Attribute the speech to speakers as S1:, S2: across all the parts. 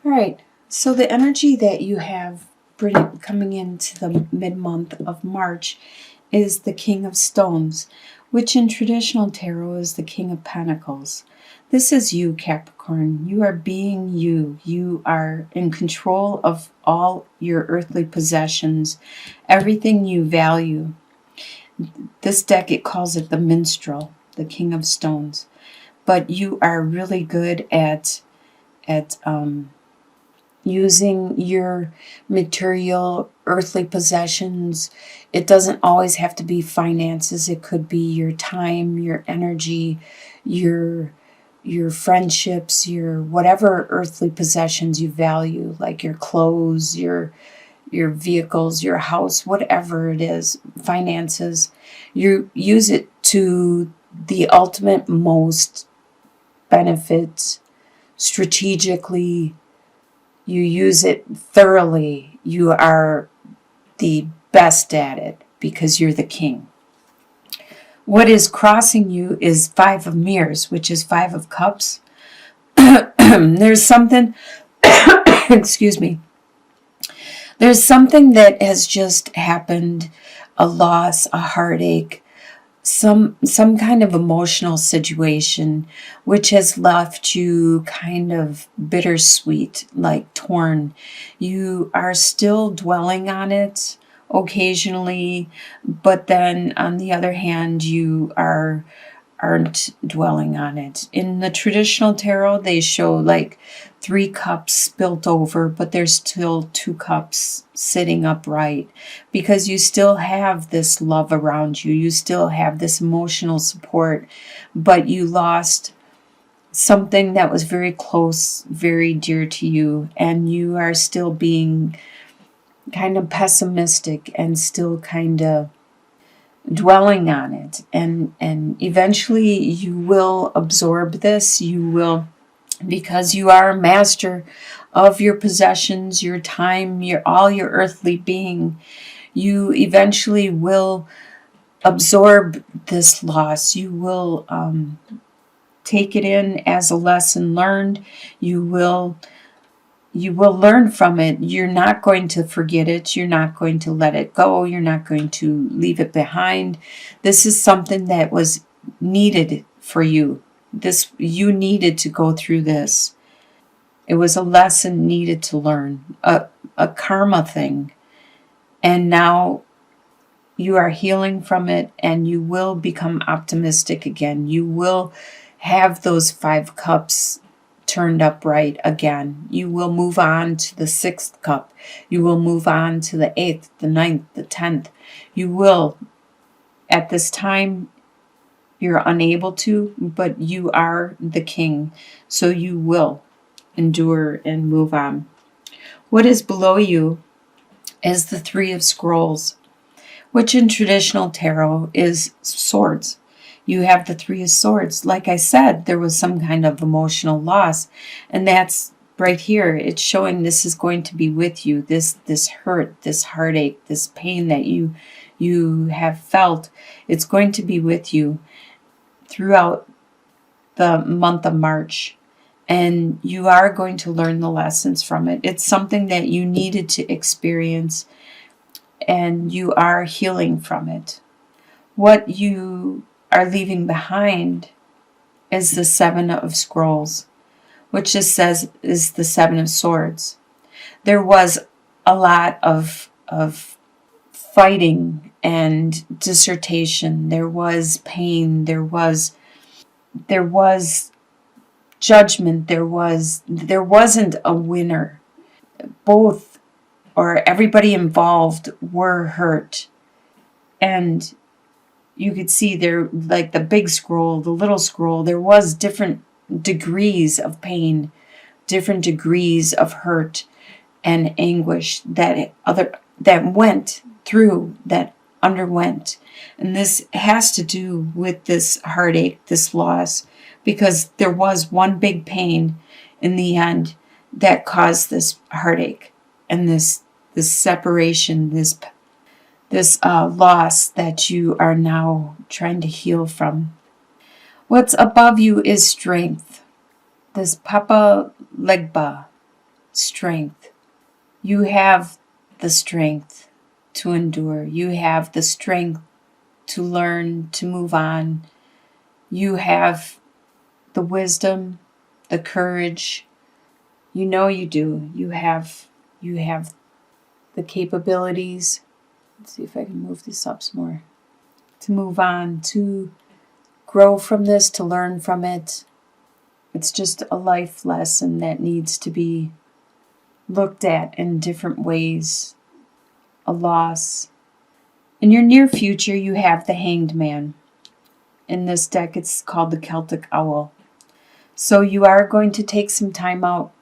S1: All right. So the energy that you have coming into the mid-month of March is the King of Stones, which in traditional tarot is the King of Pentacles. This is you, Capricorn. You are being you. You are in control of all your earthly possessions, everything you value. This deck, it calls it the Minstrel, the King of Stones. But you are really good at using your material, earthly possessions. It doesn't always have to be finances. It could be your time, your energy, your friendships, your whatever earthly possessions you value, like your clothes, your vehicles, your house, whatever it is, finances. You use it to the ultimate most benefit strategically. You use it thoroughly. You are the best at it because you're the king. What is crossing you is 5 of Mirrors, which is 5 of Cups. There's something, excuse me, there's something that has just happened, a loss, a heartache, some kind of emotional situation which has left you kind of bittersweet, like torn. You are still dwelling on it occasionally, but then on the other hand, you aren't dwelling on it. In the traditional tarot, they show like 3 cups spilt over, but there's still 2 cups sitting upright because you still have this love around you. You still have this emotional support, but you lost something that was very close, very dear to you, and you are still being kind of pessimistic and still kind of dwelling on it, and eventually you will absorb this. You will, because you are a master of your possessions, your time, all your earthly being. You eventually will absorb this loss. You will take it in as a lesson learned. You will learn from it. You're not going to forget it. You're not going to let it go. You're not going to leave it behind. This is something that was needed for you. You needed to go through this. It was a lesson needed to learn, a karma thing. And now you are healing from it, and you will become optimistic again. You will have those 5 cups turned upright again. You will move on to the 6th cup. You will move on to the 8th, the 9th, the 10th. You will. At this time, you're unable to, but you are the king. So you will endure and move on. What is below you is the 3 of Scrolls, which in traditional tarot is swords. You have the 3 of Swords. Like I said, there was some kind of emotional loss. And that's right here. It's showing this is going to be with you. This hurt, this heartache, this pain that you have felt. It's going to be with you throughout the month of March. And you are going to learn the lessons from it. It's something that you needed to experience. And you are healing from it. What you are leaving behind is the 7 of Scrolls, which just says is the 7 of Swords. There was a lot of fighting and dissertation. There was pain. There was judgment. There wasn't a winner. Both, or everybody involved, were hurt. And you could see there, like the big scroll, the little scroll, there was different degrees of pain, different degrees of hurt and anguish that went through, that underwent. And this has to do with this heartache, this loss, because there was one big pain in the end that caused this heartache and this separation, this loss that you are now trying to heal from. What's above you is strength. This Papa Legba, strength. You have the strength to endure. You have the strength to learn, to move on. You have the wisdom, the courage. You know you do. You have the capabilities. Let's see if I can move this up some more. To move on, to grow from this, to learn from it. It's just a life lesson that needs to be looked at in different ways. A loss. In your near future, you have the Hanged Man. In this deck, it's called the Celtic Owl. So you are going to take some time out.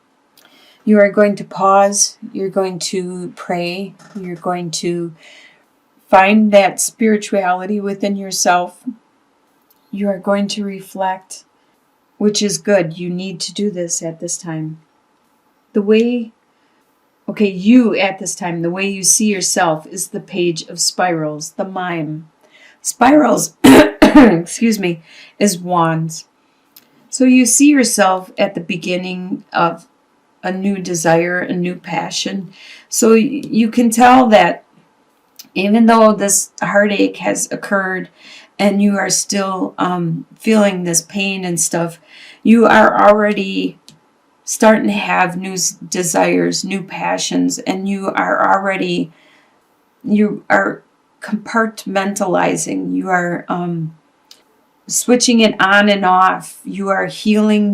S1: You are going to pause. You're going to pray. You're going to find that spirituality within yourself. You are going to reflect, which is good. You need to do this at this time. You at this time, the way you see yourself is the Page of Spirals, the mime. Spirals, excuse me, is wands. So you see yourself at the beginning of a new desire, a new passion. So you can tell that even though this heartache has occurred and you are still feeling this pain and stuff, you are already starting to have new desires, new passions, and you are compartmentalizing. You are switching it on and off. You are healing.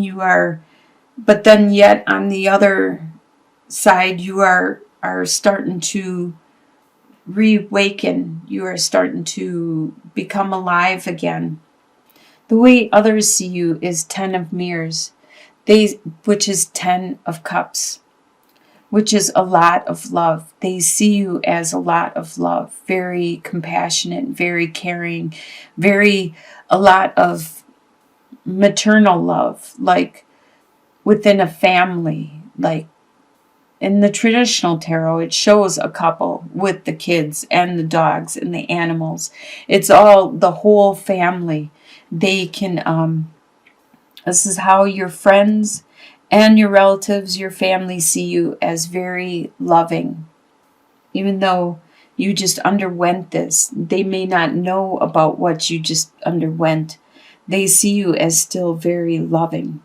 S1: But then yet on the other side, you are starting to reawaken. You are starting to become alive again. The way others see you is 10 of Mirrors, which is 10 of Cups, which is a lot of love. They see you as a lot of love, very compassionate, very caring, a lot of maternal love, like within a family. Like in the traditional tarot, it shows a couple with the kids and the dogs and the animals. It's all the whole family. They can, this is how your friends and your relatives, your family see you as very loving. Even though you just underwent this, they may not know about what you just underwent. They see you as still very loving.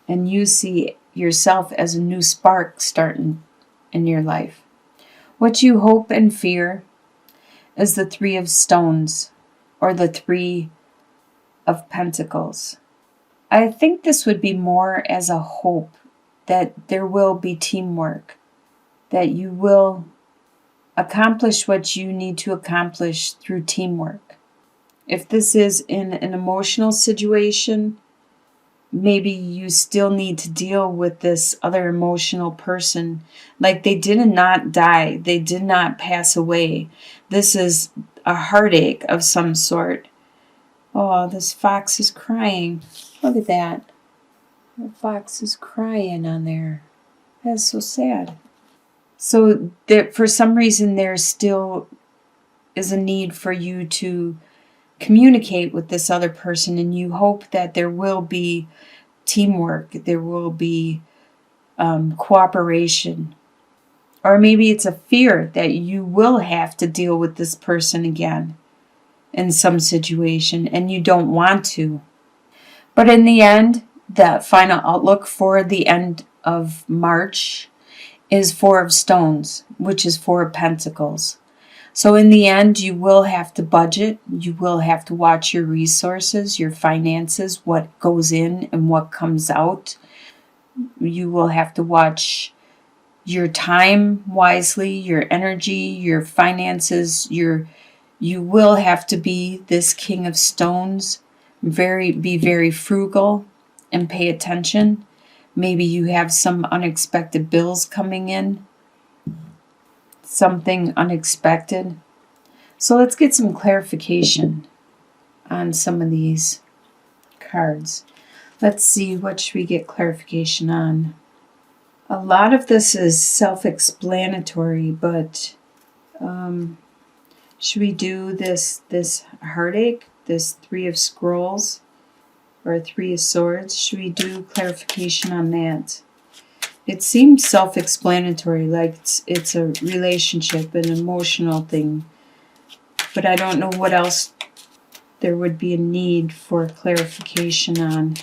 S1: And you see yourself as a new spark starting in your life. What you hope and fear is the 3 of Stones or the 3 of Pentacles. I think this would be more as a hope that there will be teamwork, that you will accomplish what you need to accomplish through teamwork. If this is in an emotional situation, maybe you still need to deal with this other emotional person. Like they did not die. They did not pass away. This is a heartache of some sort. Oh, this fox is crying. Look at that. The fox is crying on there. That's so sad. So there, for some reason, there still is a need for you to communicate with this other person, and you hope that there will be teamwork, there will be cooperation. Or maybe it's a fear that you will have to deal with this person again in some situation, and you don't want to. But in the end, the final outlook for the end of March is 4 of Stones, which is 4 of Pentacles. So in the end, you will have to budget. You will have to watch your resources, your finances, what goes in and what comes out. You will have to watch your time wisely, your energy, your finances. You will have to be this King of Stones. Be very frugal and pay attention. Maybe you have some unexpected bills coming in. Something unexpected. So let's get some clarification on some of these cards. Let's see, what should we get clarification on? A lot of this is self-explanatory, but should we do this heartache, this 3 of Scrolls or 3 of Swords? Should we do clarification on that? It seems self-explanatory, like it's a relationship, an emotional thing. But I don't know what else there would be a need for clarification on.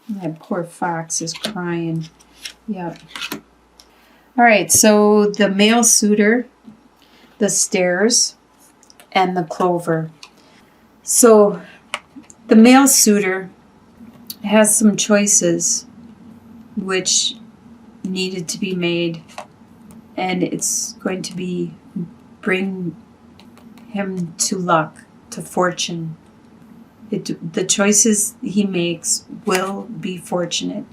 S1: That poor fox is crying. Yep. All right, so the male suitor, the stairs, and the clover. So the male suitor has some choices which needed to be made, and it's going to be bring him to luck, to fortune. The choices he makes will be fortunate.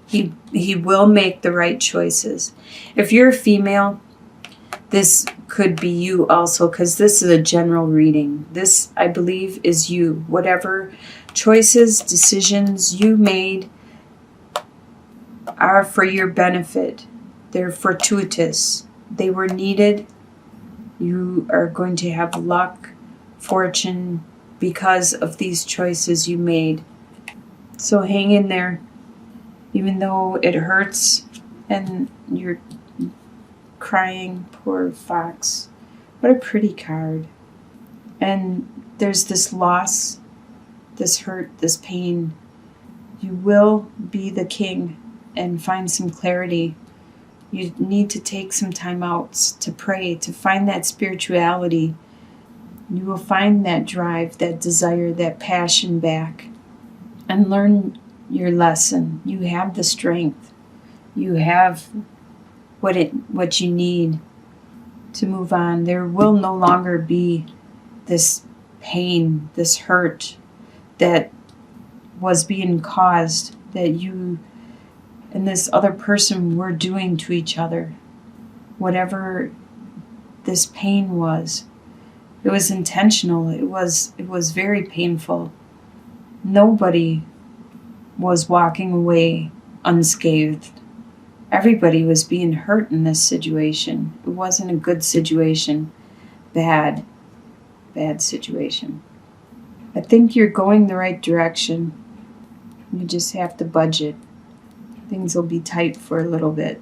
S1: He will make the right choices. If you're a female, this could be you also, because this is a general reading. This, I believe, is you. Whatever choices, decisions you made are for your benefit. They're fortuitous. They were needed. You are going to have luck, fortune, because of these choices you made. So hang in there. Even though it hurts and you're crying, poor fox. What a pretty card. And there's this loss, this hurt, this pain. You will be the king and find some clarity. You need to take some time out to pray, to find that spirituality. You will find that drive, that desire, that passion back, and learn your lesson. You have the strength. You have what you need to move on. There will no longer be this pain, this hurt that was being caused, that you and this other person were doing to each other. Whatever this pain was, it was intentional. It was very painful. Nobody was walking away unscathed. Everybody was being hurt in this situation. It wasn't a good situation. Bad situation. I think you're going the right direction. You just have to budget. Things will be tight for a little bit.